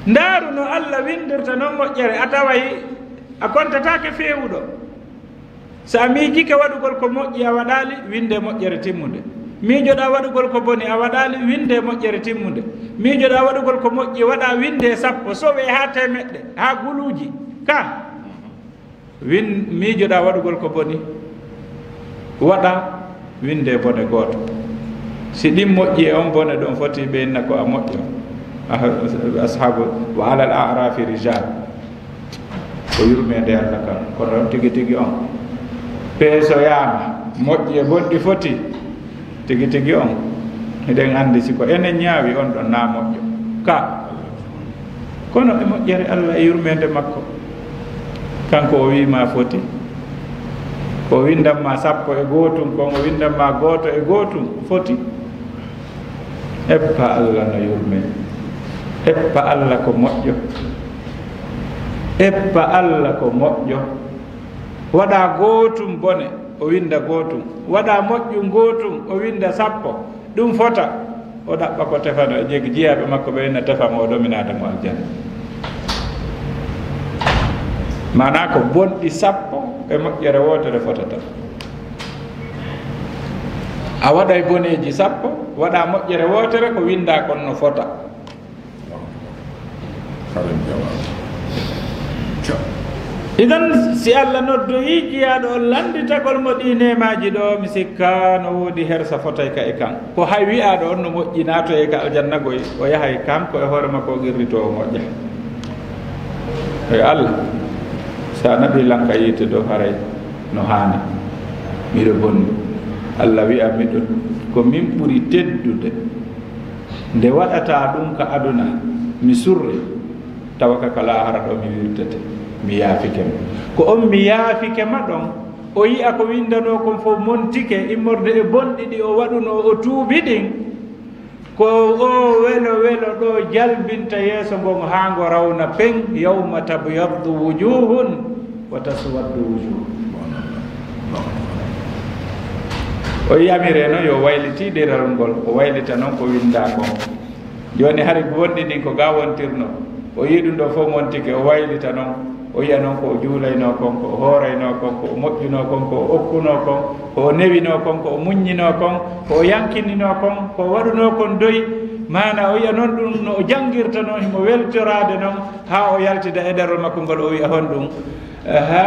ndaaru no Allah windirta noon moƴƴere a taway a kontatake feewuɗo so a miijike waɗugol ko moƴƴi a waɗaali winde moƴƴere timmude miijoɗa waɗugol ko boni a waɗaali winde moƴƴere timmude miijoɗa waɗugol ko moƴƴi waɗa winde 10 sowe ha temeɗɗe ha guluuji ka miijoɗa waɗugol ko boni waɗa winde bone gooto si ɗin moƴƴi e on bone ɗon foti ɓeynna ko a moƴƴo ashabu wa alal arafi rijal ko yurmede Allah kam kono on tigi tigi on peesoyama moƴƴi e bonɗi foti tigi tigi on eɗen andi siko enen ñaawi on ɗon na moƴƴo ka kono e moƴƴere Allah e yurmede makko kanko o wima foti o windanma 10 e gootum kon o windanma gooto e gootum foti eppa Allah no yurme eppa Allah ko moƴƴo eppa Allah ko moƴƴo waɗa gootum bone o winda gootum waɗa moƴƴu gootum o winda 10 ɗum fota o ɗaɓɓa ko tefano e jegi jiyaɓe makko ɓe winna tefamo o ɗominade mo aljanna mana ko bonɗi 10 e moƴƴere wotere fotata a waɗay boneji 10 waɗa moƴƴere wotere ko winda kon no fota idan si Allah noddoyi jiyaɗo on landitagol mo ɗi nemaji ɗo mi sikka no woodi hersa fotay ka e kan ko hay wiyaɗo on no moƴƴi nato e ka aljanna goy o yahay kanko e hoore makko o girrito o moƴƴa e Allah sa nabi lanka yiite dow haray no haani miɗo bonni Allah wi'a miɗo ko min ɓuri teddude nde waɗata ɗum ka aduna mi surri tawa ka kala hara ɗo mi wirtete mi yaafike ma ko on mi yaafike ma ɗon o yi'a ko windano kon fof montike immorde e bonɗi ɗi o waɗuno o tuubi ɗin ko o welo welo ɗo jalbinta yeeso ngon haa ngo rawna pen yawma tabyaddu wujuhun wa taswaddu wujuh o yamire noon yo wayliti ɗeral ngol o waylita noon ko winda kon joni hari wonɗi ɗin ko ga wontirno o yi ɗum ɗo fof montike o waylita noon o yiya noon ko o juulayno kon ko o hoorayno kon ko o moƴƴuno kon ko o okkuno kon ko o newino kon ko o muññino kon ko o yankinino kon ko o waɗuno kon doyi mana o yiya noon ɗum no o janngirta noon himo weltorade noon ha o yaltida e ɗerol makko ngol o wiya hon ɗum ha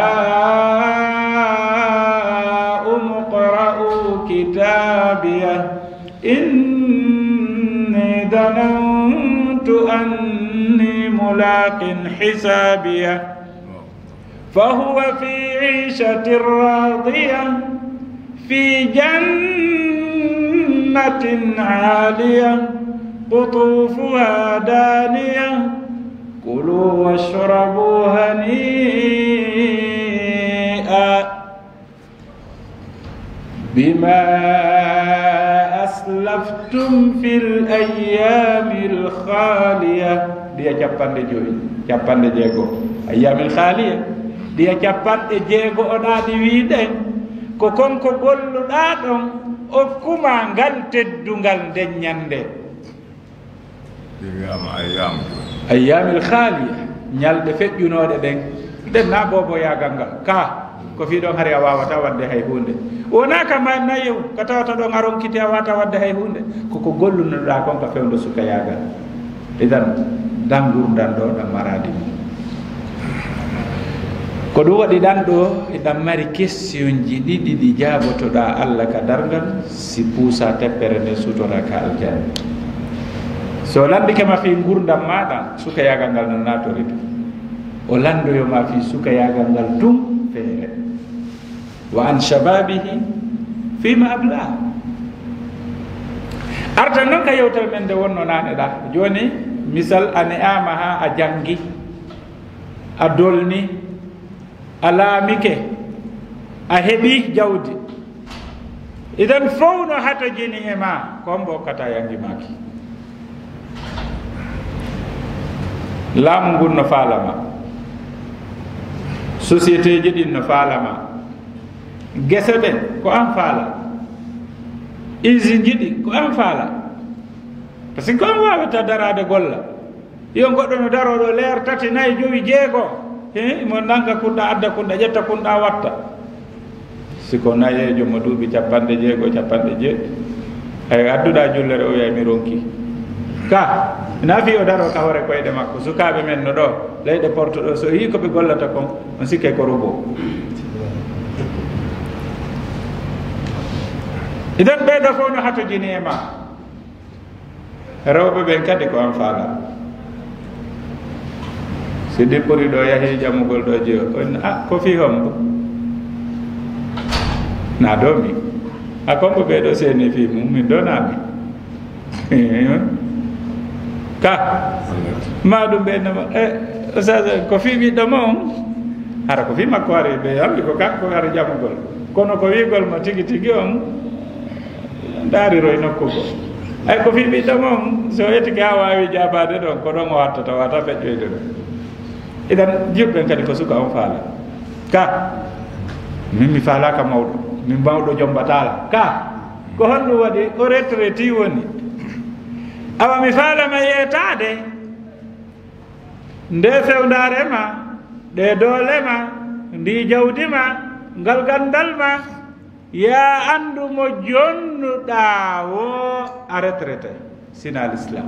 umqra'u kitabiya inni danantu anni mulaqin hisabiya فهو في عيشة راضية في جنة عالية قطوفها دانية كلوا واشربوا هنيئا بما أسلفتم في الأيام الخالية دي جابان جوي جابان جيغو أيام الخالية ɗiya capanɗe jeego oɗaɗi wiiɗen ko konko golluɗa ɗon okkuma ngal teddungal nden ñande ayyamil khaliya ñalɗe feƴƴunoɗe ɗen ɗen na bobo yagal ngal ka ko fi ɗon hari a wawata wadde hay hunde wona kama nayew ka tawata ɗon a ronkiti a wata wadde hay hunde koko gollunoɗa kon ka fewdo suka yagal idan dan gurdan ɗo ɗam maradi mum ko ɗum waɗi ɗan ɗo eɗan mari question ji ɗiɗi ɗi jabotoɗa Allah ka dargal si puusa teppere nde sutora ka aljanna so landikema fi gurdam maɗa suka yagal ngal no natorita o landoyoma fi suka yagal ngal tum feere wa an shababihi fima abla artan noon ka yewtere men nde wonno nane ɗa joni misal a ne'ama ha a jangi a dolni a laamike a heɓi jawdi idan fof no hata jini e ma kon mbokkata yangi maki laamu ngun no faalama société ji ɗin no faalama gese ɓen ko an faala usine ji ɗi ko an faala par ce que ko an wawata darade golla yo goɗɗo no daroɗo leer 3 4 5 6 mo nanga kunɗa adda kunɗa ƴetta kunɗa watta siko nayejo mo duuɓi 6 6 ay adduɗa jullere o yay mi ronki ka nafi o daro ka hoore koyɗe makko sukaɓe men no ɗo leyɗe porte ɗo so yi koɓe gollata kon on sikke ko robo idan ɓeɗo fof no hatojini e ma rewɓe ɓen kadi ko an faala si dippori ɗo yahi jammugol ɗo jeyo on ko fi hombo na do mi a kombo ɓeɗo seeni fi mum min donami ka ma ɗum ɓennoma osage ko fi ɓiɗɗo ma on hara ko fi makko ari ɓe andi ko kanko ari jammugol kono ko wigol mo tigi tigi on daariroy nokkugo ay ko fi ɓiɗɗo ma on so etike ha wawi jabade ɗon ko ɗon o wattata wata feƴƴoyde ɗo idan jiɓɓen kadi ko suka on faala ka min mi faalaka mawɗo min mawɗo jombatala ka ko honɗum waɗi o retraiti woni awa mi faalama yeetade nde fewndare ma ɗe doole ma ndi jawdi ma ngal gandal ma ya andu mo jonnuɗa wo a retraité sina l'islam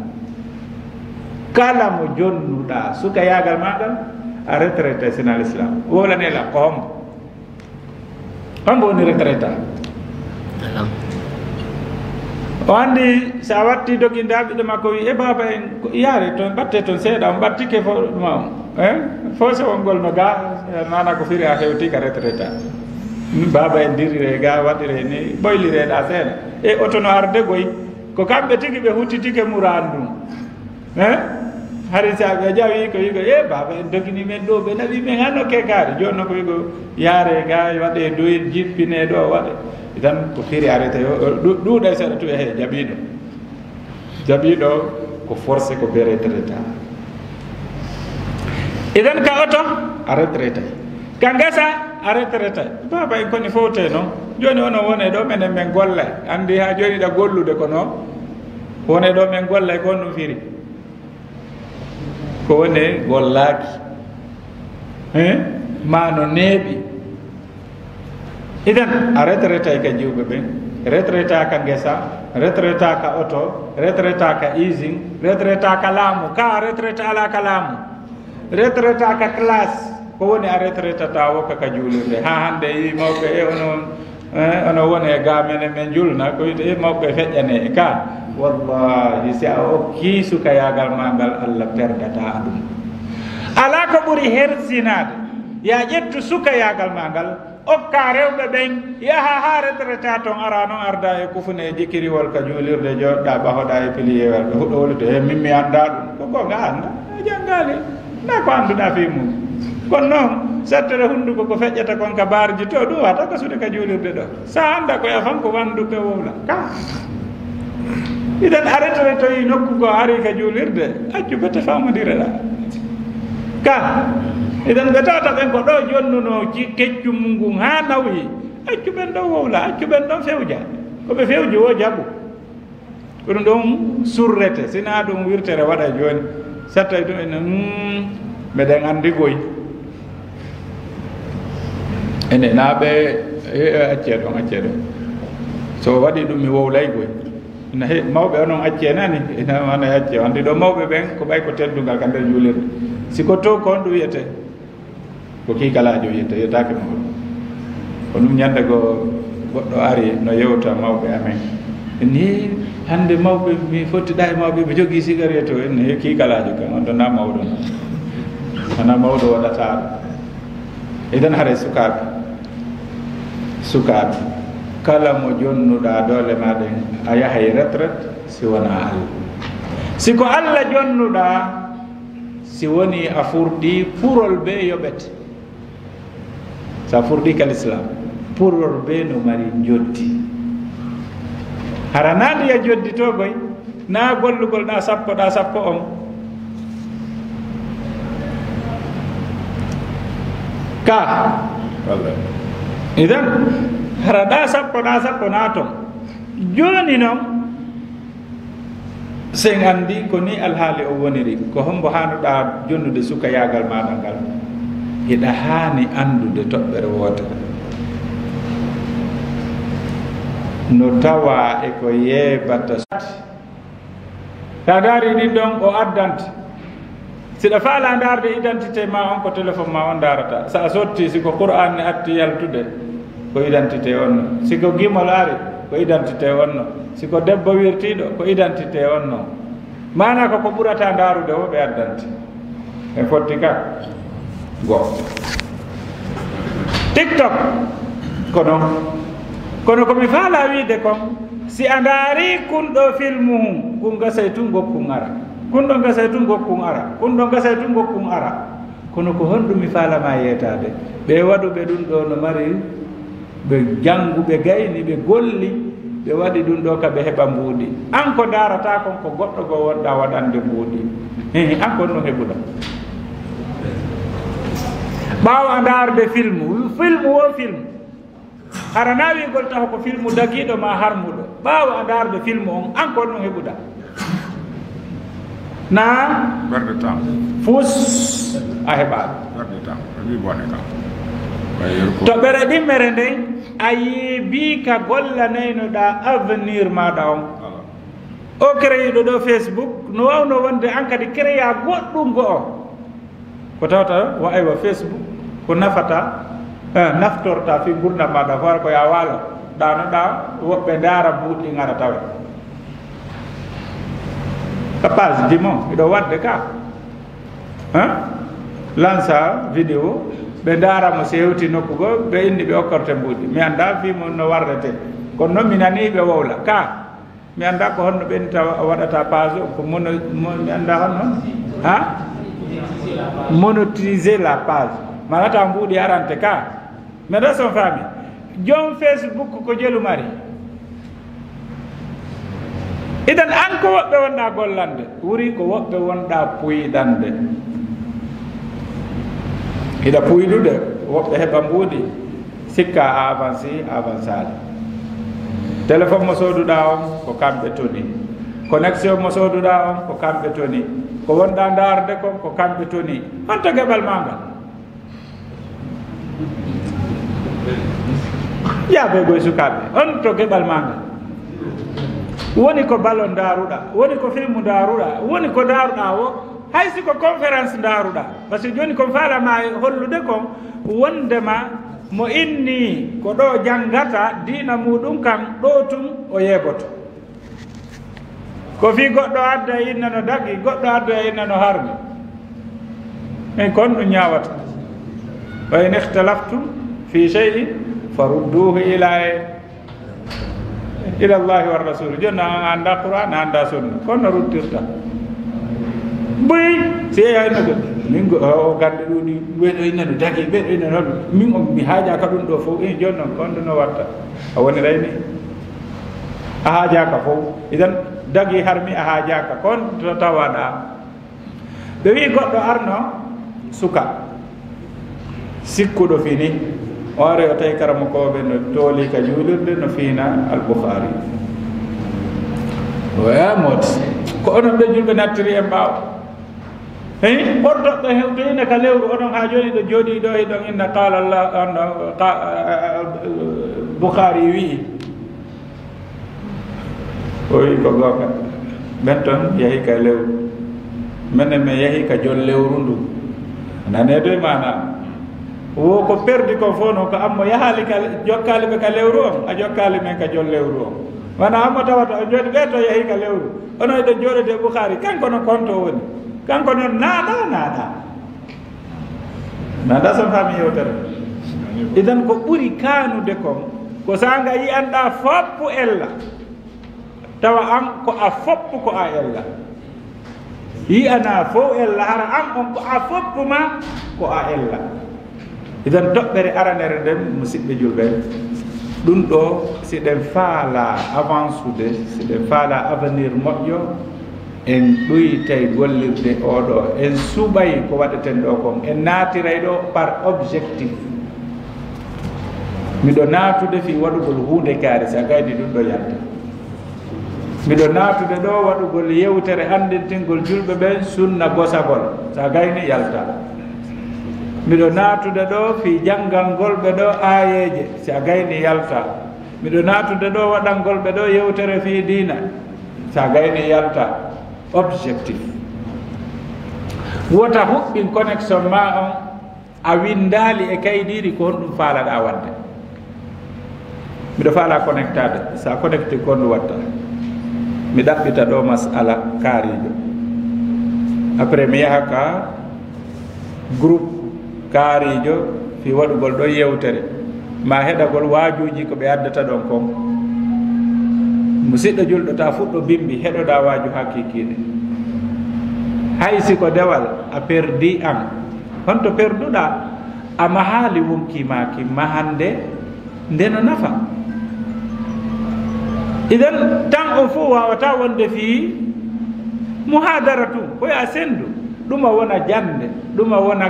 kala mo jonnuɗa suka yagal maɗal a retraité sina l'islam wolanela ko hombo hombo woni retraita o andi sa watti dogindaɓiɗo makko wi e baba en yaari toon batte toon seeɗa on battike fo ɗuma fo sewol ngol no ga nana ko firi a hewti ka retraita baba en dirire ga waɗire ni ɓoylireɗa seeɗa e oto no arde goy ko kamɓe tigi ɓe huttitike murandum hari sa ɓe jawi ko wigo e baba en dogini men ɗo ɓe nawi men hanno kekari joni no ko wigo yaare ga waɗe doyi jippine ɗo waɗe idan ko firi arrêté ɗuuɗa seeɗa tuwe he jaɓiɗo ko forcé ko be retraita idan ka oto a retraita ka ngesa a retraita baba en koni fowte noon joni ono wone ɗo menen men golla andi ha joni ɗa gollude ko noon wone ɗo men golla ko ɗum firi ko woni gollaki ma no neeɓi idan a retraita ka jiwɓe ɓen retraita ka ngesa retraita ka auto retraita ka usine retraita ka laamu ka retraita ala ka laamu retraita ka classe ko woni a retraita ta wokka ka juulirde ha hande yi mawɓe e ono woni e ga menen men julna ko wiyte e mawɓe feƴƴane e ka wallahi si a okki suka yagal ma ngal Allah perdata ɗum ala ko ɓuri hersinade ya ƴettu suka yagal ma ngal okka rewɓe ɓen yaha ha retraita toon ara noon arda e kufune jikkiriwol ka juulirde joɗɗa ɓahoɗa e piliyewal ɓe huɗɗo wolude e min mi anda ɗum ko gonga anda a jangali nda ko annduɗa fi mum kono noon sattere hunnduko ko feƴƴata kon ka barji to ɗum wata ko suude ka juulirde ɗo sa anda koye fan ko wanduɓe wowla ka idan a retraitoyi nokku go ari ka juulirde accu bete famodireɗa ka idan ɓe tawata ɓen ko ɗo jonnuno keccum ngun ha nawi accu ɓen ɗon wowla accu ɓen ɗon fewja koɓe fewji wo jaɓu ko ɗum ɗon surrete sina ɗum wirtere waɗa joni sattay ɗum ene mbeɗen andi goy ene naɓe acce ɗon so waɗi ɗum mi wowlay goy ina he mawɓe onon acce nani ina wana acce andi ɗo mawɓe ɓen ko ɓay ko teddugal ka nder juulirde siko to ko on ɗum wiyete ko kiikalajo yetake mawɗo ko ɗum ñande go goɗɗo ari no yewta mawɓe amen ni hande mawɓe mi fottiɗa e mawɓe ɓe jogui cigarette o en he kiikalajo kam on dona mawɗo no wona mawɗo waɗata ɗum idan haare sukaɓe kala mo jonnuɗa doole maɗen a yahay retraite si wona Allah siko Allah jonnuɗa si woni a furɗi purol be yoɓete sa furɗi ka l'islam purol be no mari joddi hara nandi ya jodditogoy na gollugol ɗa sappo on ka idan hara ɗa sappo na ton joni noon sen andi ko ni alhaali o woniri ko hombo hanuɗa jonnude suka yagal maɗa ngal hiɗa haani andude toɓɓere wotere no tawa e ko yeebata ta daari ɗin ɗon o addante siɗa faala darde identité ma on ko téléphone ma on darata sa sotti siko qur'an ne atti yaltude ko identité on no siko gimol ari ko identité on no siko debbo wirtiɗo ko identité on no mana ko ɓurata darude woɓe addante e fotti ka go tiktok kono komi faala wiide kon si a daari kunɗo filmu kun gasay tun gokkun ara kunɗo gasay tun gokkun ara kunɗo gasay tun gokkun ara kono ko honɗum mi faalama yeetade ɓe waɗuɓe ɗum ɗo no mari ɓe jannguɓe gayni ɓe golli ɓe waɗi ɗum ɗo ka ɓe heɓa mbuuɗi an ko darata kon ko goɗɗo go wonɗa waɗande mbuuɗi an kon no heɓuɗa ɓaawa darde filmu wo film hara nawigol taw ko filmu dagiɗo ma harmuɗo ɓaawa darde filmu on an kon no heɓuɗa na ɓerde temps fus a heɓaɗo ɓerde temps wi bone kam to ɓere ɗimmere nden a yeebi ka gollanaynoɗa avenir maɗa on o créiɗo ɗo Facebook no wawno wonde an kadi créa goɗɗum go o ko tawta wo aywa Facebook ko nafata naftorta fi gurdam maɗa fora ko ya waalo ɗanoɗa woɓɓe daara buuɗɗi gara tawe ka page dimon iɗo wadde ka lansa vidéo ɓe daramo so hewti nokku go ɓe inni ɓe okkorte mbuuɗi mi anda fimo no warrete kono noon mi nani ɓe wowla ka mi anda ko honno ɓeni taw waɗata page o ko mi anda honno monétiser la page manata mbuuɗi arante ka meɗa son faami jom Facebook ko jelu mari idan an ko woɓɓe wonɗa gollande wuri ko woɓɓe wonɗa puyɗande hiɗa puyɗude woɓɓe heɓa mbuuɗi sikka a avancade téléphone mo sooduɗa on ko kamɓe toni connexion mo sooduɗa on ko kamɓe toni ko wonɗa darde kon ko kamɓe toni on to geɓal ma ngal yaaɓe goye sukaɓe on to geɓal ma ngal woni ko ballon daruɗa woni ko filmu daruɗa woni ko daruɗa o hay si ko conférence daruɗa par ce que joni kon faalama hollude kon wondema mo inni ko ɗo janggata diina muɗum kan ɗo tun o yeeɓoto ko fi goɗɗo adda inna no dagi goɗɗo adda inna no harmi min kon ɗum ñawata wa in ihtalaftum fi cheyin farudduhu ila llahi wa rasul joni a anda qouran a anda sunna kono no ruttirta boyi si yeyayno ko min o gande ɗuɗi ɓeɗo inna no dagi ɓeɗo inna noon min mi haajaka ɗum ɗo fof i joni noon kon ɗum no watta a woni rayni a haajaka fof idan dagi harmi a haajaka kon to tawaɗa ɓe wi goɗɗo arno suka sikkuɗo fini o are o tawi karama koɓe no tooli ka juulirde no fiina al-Bukhari wayamot ko onon ɓe julɓe nattiri e mbaw eyi ɓortoɓɓe hewtoyina ka lewru onon ha joni ɗo jooɗi ɗo e ɗon inna qala allah Bukhari wii o wi ko gonga ɓen toon yeehi ka lewru minen min yeehi ka jol lewru ndu nanedo e manam wo ko perdi ko fof noon ko ammo yahali ka jokkali ɓe ka lewru on a jokkali men ka jol lewru on wona ammo tawata o joni ɓe to yeehi ka lewru onon eɗen jooɗode Bukhari kanko no konto woni kanko noon naɗa son fami yewtere idan ko ɓuri kanude kon ko sa nga yiyanɗa foppu ella tawa an ko a foppu ko a ella yiyana fof ella hara an on ko a foppuma ko a ella idan toɓɓere aranere nden musidɓe julɓe ɗum ɗo siɗen faala avancude siɗen faala avenir moƴƴo en ɗoyitay gollirde oɗo en suɓay ko waɗeten ɗo kon en naatiray ɗo par objectif miɗo naatude fi waɗugol hunde kaari sa gaydi ɗum ɗo yalta miɗo naatude ɗo waɗugol yewtere andintingol julɓe ɓen sunna gosagol sa gayni yalta miɗo naatude ɗo fi janngal ngol ɓe ɗo ayeje sa gayni yalta miɗo naatude ɗo waɗangol ɓe ɗo yewtere fi diina sa gayni yalta objectif wota huɓɓin connexion ma on a windali e kayɗiɗi ko honɗum faalaɗa wadde miɗo faala connectade sa connecté ko honɗum watta mi ɗaɓɓita ɗo masala kaarijo après mi yaha ka groupe kaarijo fi waɗugol ɗo yewtere ma heɗagol waajuji ko ɓe addata ɗon kon musidɗo julɗo ta fuɗɗo bimbi heɗoɗa waaju hakkikiɗe hay siko dewal a perdi an honto perduɗa ama haali wonkimaki mahande ndeno nafa idan tan on fof wawata wonde fi muhadara tum koya sendu ɗuma wona jande ɗuma wona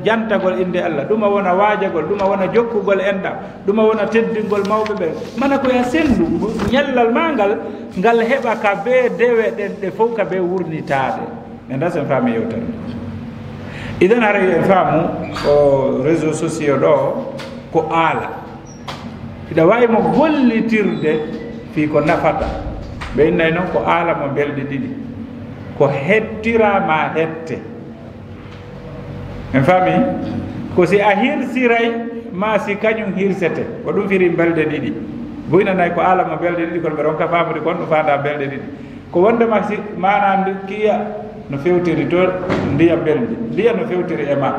jantagol inde Allah ɗuma wona waajagol ɗuma wona jokkugol enɗam ɗuma wona teddingol mawɓe ɓe mana koya sendu ñellal ma ngal ngal heɓa ka be dewe ɗen ɗe fof ka be wurnitade ɓe dasen faami yewtere idan hara en faamu o réseau sociaux ɗo ko aala ida wawi mo gollitirde fi ko nafata ɓe innay noon ko aala mo belɗe ɗiɗi ko hettirama hette en faami ko si a hirsiray ma si kañum hirsete ko ɗum firi belɗe ɗiɗi boynanayi ko aala mo belɗe ɗiɗi kono ɓe ronka famude kon ɗum fanda belɗe ɗiɗi ko wondema si mana kiya no fewtiri to ndiyam belɗi ndiyam no fewtiri e ma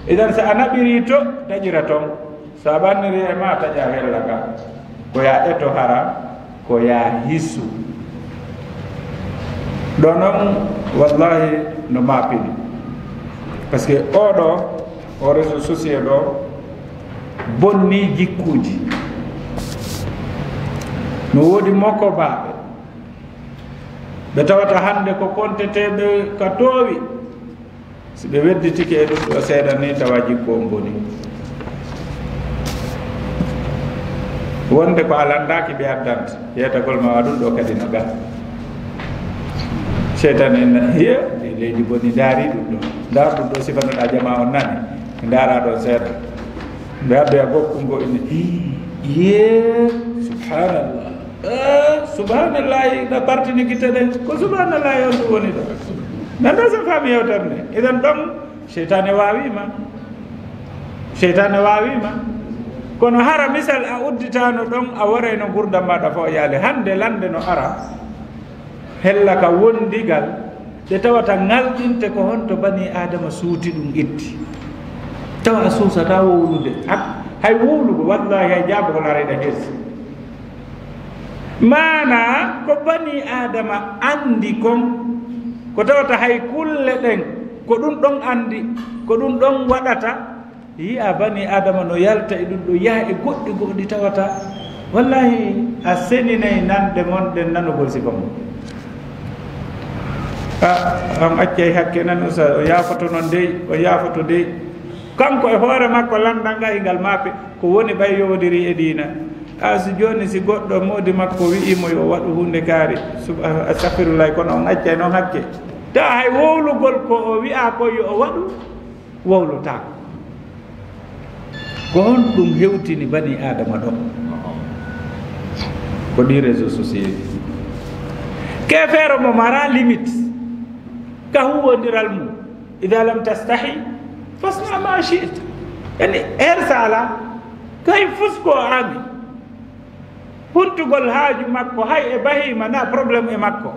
idan so a naɓiri to taƴira toon so a ɓanniri e ma taƴa hella ka ko ya eto hara ko ya hissu ɗo noon wallahi no mapini par ce que oɗo o réseau social ɗo bonni jikkuji no woodi mokko baɓe ɓe tawata hande ko konteteɓe ka toowi si ɓe wedditike e ɗum ɗo seeɗa ni tawa jikko on boni wonde ko a landaki ɓe addanta yeytagol ma wa ɗum ɗo kadi no ga cheytan en hiya leydi boni daari ɗum ɗo ndar ɗum ɗo sifanoɗa jama on nani ndara ɗon seeɗa mbe addoya gokkungo ine ye subhanallah subhanallahi ɗa partini guite ɗen ko subhanallahi on ɗum woni ɗo nanda sen faami yewtere nde idan ɗon cheytane wawima kono hara misal a udditano ɗon a warayno gurdam maɗa fo yaale hande lande no ara hella ka wondigal ɗe tawata ngalɗinte ko honto bani adama suuti ɗum itti tawa a suusata wowlude hay wowlugo wallahi hay jaabogol arayɗa hersi mana ko bani adama andi kon ko tawata hay kulle ɗen ko ɗum ɗon andi ko ɗum ɗon waɗata yiya bani adama no yalta e ɗum ɗo yaha e goɗɗi goɗɗi tawata wallahi a seninayi nande monɗen nanugol sika mum on accay hakke nan usa o yaafoto noon dey o yaafoto dey kanko e hoore makko landal ngal ngal maape ko woni ɓay yowdiri e diina so joni si goɗɗo moodi makko wi'imo yo waɗu hunde kaari astaghfirullahi kono on accay noon hakke ta hay wowlugol ko o wi'a ko yo o waɗu wowlutako ko hon ɗum hewtini bani adama ɗo ko ɗi réseau sociaux kefeero mo mara limite ka huwodiral mum ida lam tastahi fasna ma chita yani sala kay fusko ami huntugol haaju makko hay e bahima na probléme e makko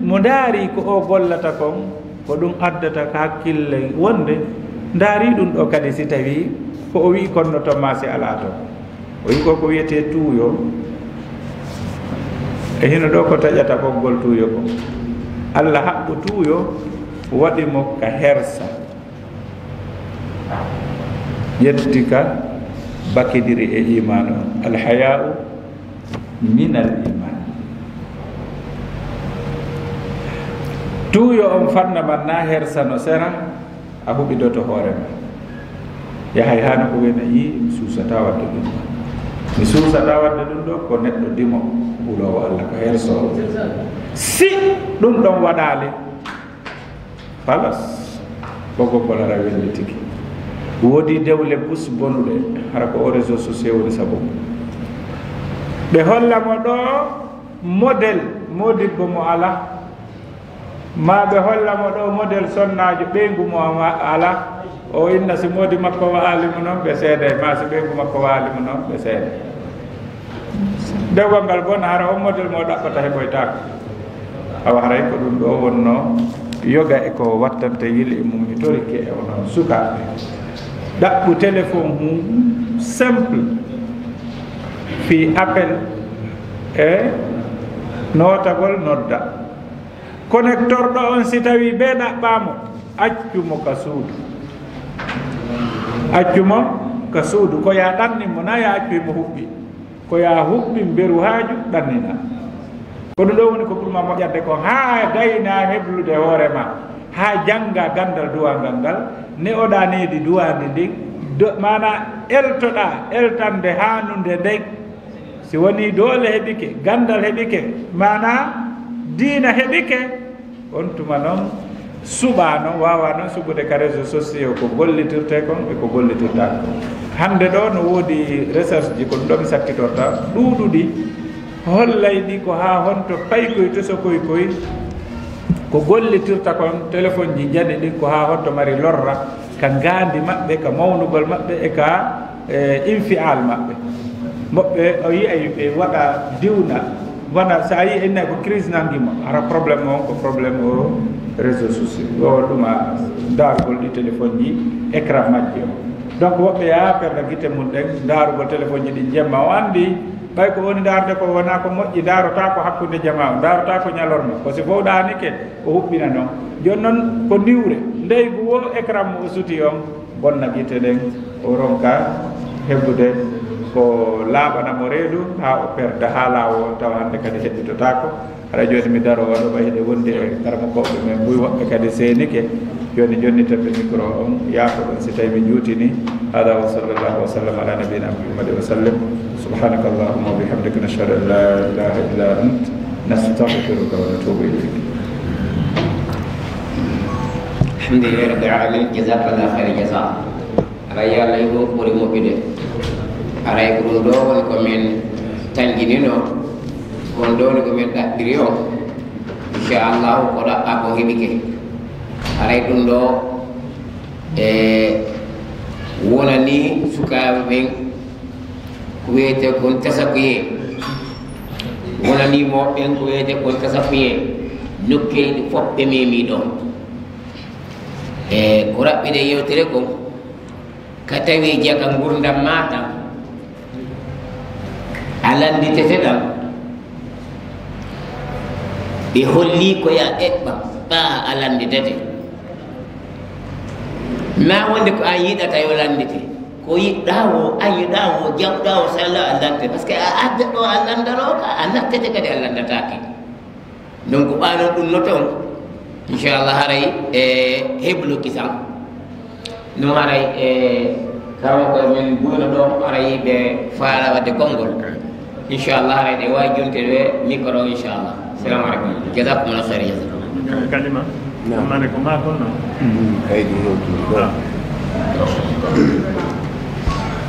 mo daari ko o gollata kon ko ɗum addata ka hakkille wonde ndaari ɗum ɗo kadi si tawi ko o wi konno to ma si ala to o wi ko wiyete tuuyo e hino ɗo ko taƴata ɓoggol tuuyo ko Allah haɓɓo tuuyo waɗimo ka hersa yetti ka bakidiri e iman o alhaya'u min al iman tuuyo on fanna man na hersano sera a huɓidoto hoore ma yahay hano ko wena yi mi suusata wadde ɗum ɗo mi suusata wadde ɗum ɗo ko neɗɗo dimo huulowo Allah ko hersowo si ɗum ɗon waɗaali falas koko kolara welli tigi woodi dewle bus bonuɗe hara ko o réseau sociaux woni sabu ɓe hollamo ɗo modèle modibbo mo ala ma ɓe hollamo ɗo modèle sonnajo ɓeygu mo ala o inna si modi makko waalimo noon ɓe seeday ma si ɓeygu makko waalimo noon ɓe seeday dewgal ngal bona hara o modèle mo ɗaɓɓata heɓoytako awa haray ko ɗum ɗo wonno yoga e ko wattante yili mum mi torike e onon sukaɓe ɗaɓɓu téléphone mum simple fi appel e notagol nodda connecteur ɗo on si tawi ɓe ɗaɓɓamo accumo ka suudu accumo ka suudu ko ya ɗannimo na ya accuymo huɓɓi ko ya huɓɓi mberu haaju ɗannina ko ɗum ɗo woni ko ɓurma moƴƴande ko ha gayna heblude hoorema ha jangga gandal duwangal ngal ne oɗa needi duwande ndin mana eltoɗa eltande hanude ndey si woni doole heɓike gandal heɓike mana diina heɓike on tuma noon suɓa noon wawa noon suɓude ka réseau sociaux ko gollitirte kon e ko gollitirta ko hande ɗo no woodi recherche ji ko ɗum ɗo mi sakkitorta ɗuuɗuɗi hollay ɗi ko ha honto paykoy to so koy ko gollitirta kon téléphone ji jaɗi ɗin ko ha honto mari lorra ka ngandi maɓɓe ka mawnugol maɓɓe e ka infial maɓɓe moɓɓe o yiyay ɓe waɗa diwna wona sa yi enne ko crise nangimo ara probléme on ko probléme o réseau sociaux o ɗuma darugol ɗi téléphone ji écran majji o donc woɓɓe ya perda guite mum ɗen darugol téléphone ji ɗi jemma o andi ɓay ko woni darde ko wona ko moƴƴi darota ko hakkude jama o darota ko ñalorma ko si fowɗanike o huɓɓina noon joni noon ko niwre ndeygu wo écran mo o suti on bonna guite ɗen o ronka heɓude ko laaɓanamo reedu ha o perda ha laawol tawa hannde kadi heɗɗitotako haɗa joni mi daro waɗo ɓayde wonde e karmakoɓe men mbuy woɓɓe kadi seenike joni jonnitemɓe micro on yaafo ɗon si tawi mi juutini hada wa sallallahu wa sallam ala nabiyina muhammadin wa sallam subhanaka allahumma wa bihamdika nashhadu an la ilaha illa ant nastaghfiruka wa natubu ilayk alhamdulillahi rabbil alamin jazakallahu khairan jaza ala yalla yigo ɓuri moƴƴude aray ko ɗum ɗo woni komin tanginino on ɗo woni komin ɗaɓɓiri o inchallahu ko ɗaɓɓa ko heɓike aray ɗum ɗo e wona ni sukaɓe ɓen ko wiyete kon tasakuye wona ni moɓɓen ko wiyete kon tasakuye nokkeyɗi fof ɓe memi ɗon e ko raɓɓide yewtere ko ka tawi jaga gurdam maɗam alanditete ɗam ɓe holli ko ya eɓɓa ɓa alanditete ma wonde ko an yiɗata yo landite ko yiɗɗa o an yiɗa o jawɗa o salla a lande par ce que a adda ɗo a landaroka a lattete kadi a landatake donc ɓanon ɗum no toon inchallah haray e hebloki tan no haray e kama koye min ɓuyno ɗo haray ɓe faala wadde konngol inchallah haray ɗe wawi jonte ɓe micro inchallah assalamu aleykum jasakumullah khairan jasa kalima mane ko ma toon noon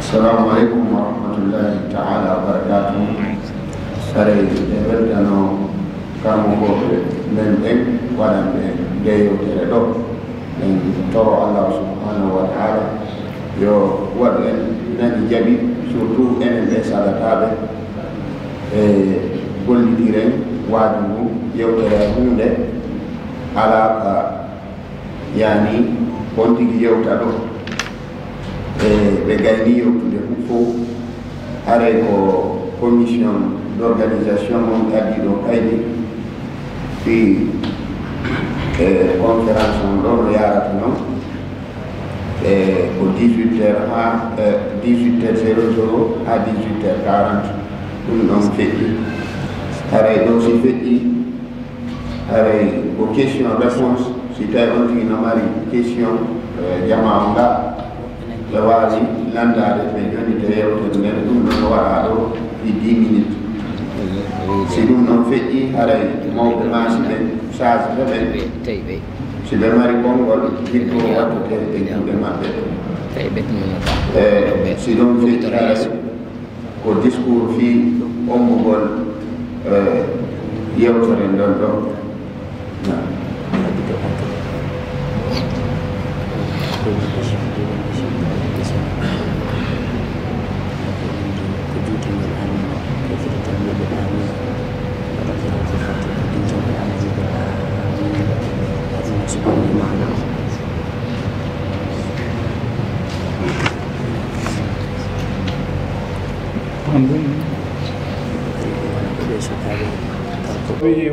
assalamu aleykum wa rahmatullahi taala wa barakatuh saray e weldano karmogoɓe men ɓen waɗanɓe nde yewtere ɗo en toro allah subhanahu wa taala yo waɗu en nani jaaɓi surtout enen ɓe sadataɓe e gollidiren waaju ngu yewtere hunde ala ka yani on tigi yewta ɗo e ɓe gayni yewtude fof fof haray ko commission d' organisation on addi ɗo kaydi fi conférence on ɗo no yarata noon e ko 18 heures ha 18 heures 00 ha 18 heures 40 ɗum ɗon feƴƴi haray ɗo si feƴƴi haray ko question réponse si tawi on tigi no mari question jama o nga ɓe wawi landade ɓe joni to yewtere nden ɗum ɗon no waɗa ɗo fi 10 minutes si ɗum noon feƴƴi haray mawɓe maasi ɓen charge ɓe ɓen si ɓe mari konngol hikko wattete e juuɗe maɓɓe e si ɗum feƴƴi haray ko discours fii ommugol yewtere ndon ɗo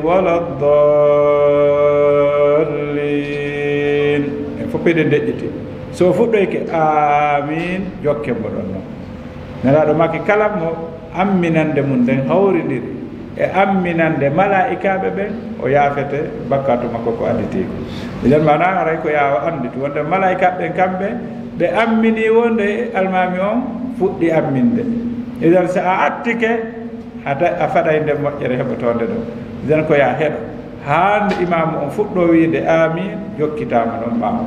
ولا الضالين فبيد دجتي so fuɗɗoyke amin jokke mboɗon noon nelaɗo makki kala mo amminande mum nden hawridiri e amminande malaikaɓe ɓen o yaafete bakkatu makko ko additiko nden mana aray ko yawa anditu wonde malaikaɓe ɓen kamɓe ɓe ammini wonde almami on fuɗɗi amminde iden so a attike a faɗay nde moƴƴere heɓotonde ɗo iden ko ya heɗo hande imamu on fuɗɗo wiide amin jokkitama ɗon ɓawo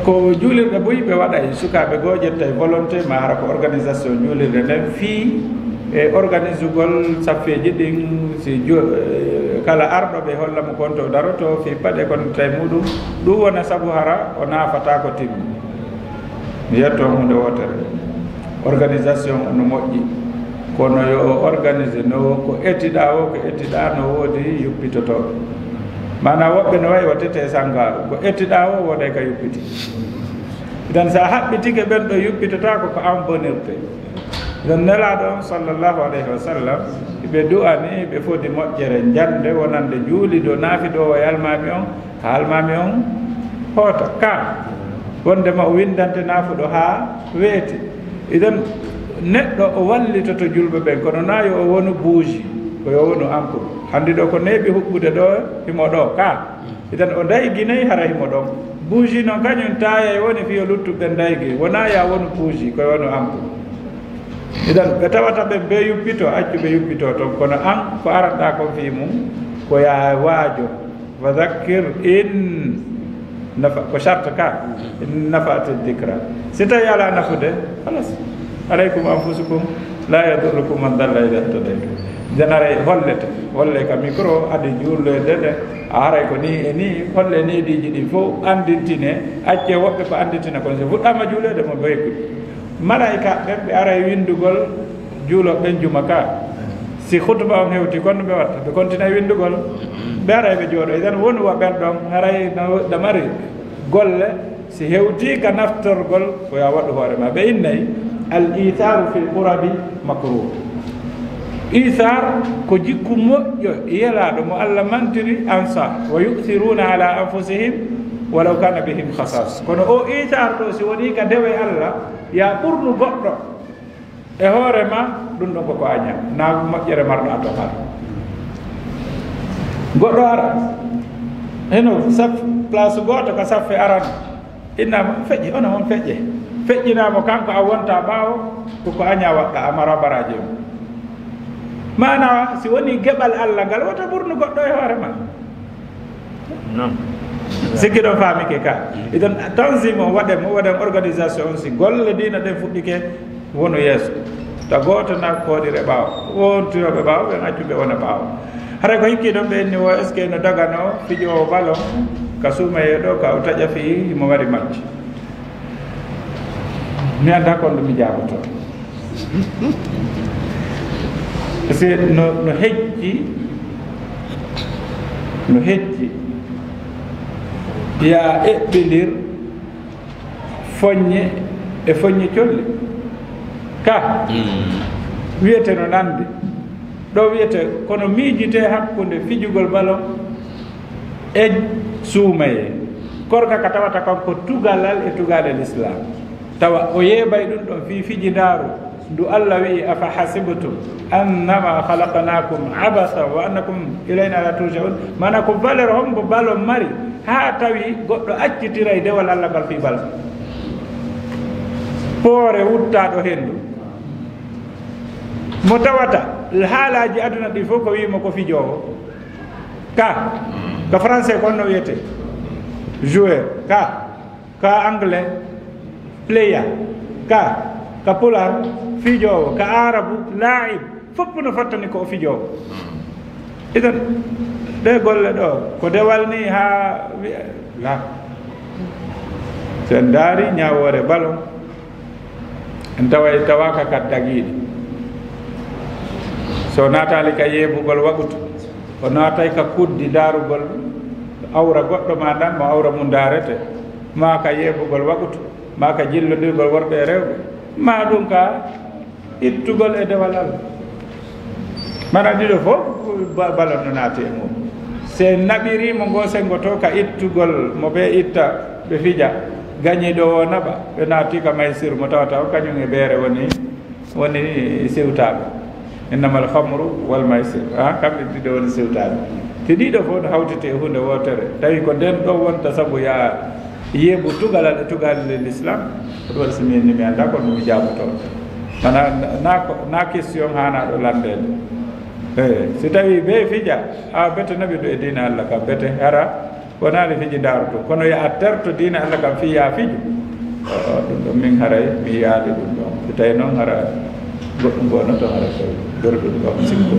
ko juulirɗe boyi ɓe waɗay sukaɓe goo ƴettay volonté ma hara ko organisation juulirde nden fii e organise ugol saffeji ɗin si kala arɗo ɓe hollamo konto daroto fi paɗe kono tay muɗum ɗum wona saabu hara o naafata ko timmi mi yetto hunde wotere organisation ono moƴƴi kono yo organise no ko ettiɗa o ko ettiɗa no woodi yuppitotoɓe mana woɓɓe no wayi wattete sangaru ko ettiɗa o woɗay ka yuppiti idan sa haɓɓitike ɓen ɗo yuppitotako ko an bonirte idan nelaɗo on sallllahu alayhi wa sallam ɓe du'ani ɓe foti moƴƴere jande wonande juuli do naafi ɗo o almami on ha almami on hoota ka wondema o windante naafuɗo ha weeti idan neɗɗo o wallitoto julɓe ɓen kono nayi o wonu bougie koyo wonu encour handi ɗo ko neeɓi huɓɓude ɗo himo ɗo ka idan o dayginayi hara himo ɗon bougie noon kañum taayay woni fiyo luttuɓe daygi wona ya wonu bougie koye wonu encour idan ɓe tawata ɓen ɓe yuppito accu ɓe yuppito toon kono an ko aranɗa kon fi mum ko ya waajo wa zakkir in nafa ko charte ka in nafati dicra si tawi ala nafude halas aleykum anfusukum la yadurrukum man dalla ida htadaytum janare hollete holle ka micro adi juurloyde nde a haray ko ni e ni holle niɗiji ɗi fof andintine acce woɓɓe ko andintine kono so fuɗɗama juulede mo ɓeykude malaika ɓen ɓe aray windugol juuloɓe ɓen juma ka si hutuba on hewti konno ɓe watta ɓe continue windugol ɓe aray ɓe jooɗo eden woni wa ɓen ɗon haray no mari golle si hewti ka naftorgol ko ya waɗu hoorema ɓe innayi al itharu fi qurabi macruh ithar ko jikku moƴƴo yelaɗo mo allah mantiri ansar wa yu'thiruna ala anfusihim walaw kana bihim khasas kono o ithar ɗo si woni ka dewe allah ya ɓurnu goɗɗo e hoorema ɗum ɗon koko aña na moƴƴere marɗo a tokat goɗɗo ara heno saf place goto ko saffe arano innama feƴƴe ono on feƴƴe feƴƴinamo kanko a wonta ɓaawo koko aña waɗɗa amara baraji o mana si woni geɓal allah ngal wota ɓurnu goɗɗo e hoorema non sikki ɗon faamike ka idan tanzime o waɗe mo waɗen organisation on si golle dina ɗen fuɗɗike wonu yeeso ta goto nakkooɗire ɓaawo wontiroɓe ɓaawo ɓen accuɓe wona ɓaawo haray ko hikki ɗon ɓe inni o est ce que no dagano fijowo ballon ka suumaye ɗo ka o taƴa fi mo waɗi match mi anda kon ɗo mi jaaboto par ce que no hecci ya eɓɓilir foññe e foññe colli ka wiyete no nande ɗo wiyete kono miijite hakkunde fijugol ballon e suumaye korka ka tawata kanko tugalal e tugalel islam tawa o yeeɓay ɗum ɗon fi fijidaaru ndu allah wi'i afa hasibtum annama halaqnakum abasa wa annakum ilayna la turjaun mana ko valeur hombo ballon mari ha tawi goɗɗo accitira e dewal allah ngal fi ballon poore wuttaɗo hendu mo tawata haalaji aduna ɗi fof ko wima ko fijowo ka français kon no wiyete joueur ka anglais player ka pular fijowo ka arabu laib fopp no fattani ko o fijowo idan ɗe golle ɗo ko dewal ni ha la sen daari ñawore ballon en tawaka kat dagiɗi so natali ka yeɓugol waɓutu o natay ka kuddi darugol awra goɗɗo ma ɗan mo awra mum darete ma ka yeɓugol waɓutu ma ka jillodirgol worɓe e rewɓe ma ɗum ka ittugol e dewal Allah mana ɗiɗo fof ballon no naati e mum se naɓirimo ngo sengo to ka ittugol mo ɓe itta ɓe fija gañiɗo o naɓa ɓe naati ka maysir mo tawata o kañum e ɓeere woni siwtaɓe innamal hamru wal maysir kamɓe ɗiɗo woni siwtaɓe te ɗiɗo fof no hawtete e hunde wotere tawi ko nden ɗo wonta sabu ya yeeɓu tugalal e tugalel l'islam ko ɗum waɗi so min ni mi annda kono mi jaboto mana na question hanaɗo landede si tawi ɓe fija a bete naɓi ɗo e dina Allah kam bete hara wonani fiji daruto kono ya terto dina Allah kam fi ya fiju ɗum ɗon min haray mi yaade ɗum ɗon so tawi noon hara goɗɗum gono to hara ko gorɗum ɗo sikko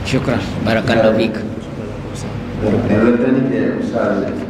shukran barakallahu fik Ustaz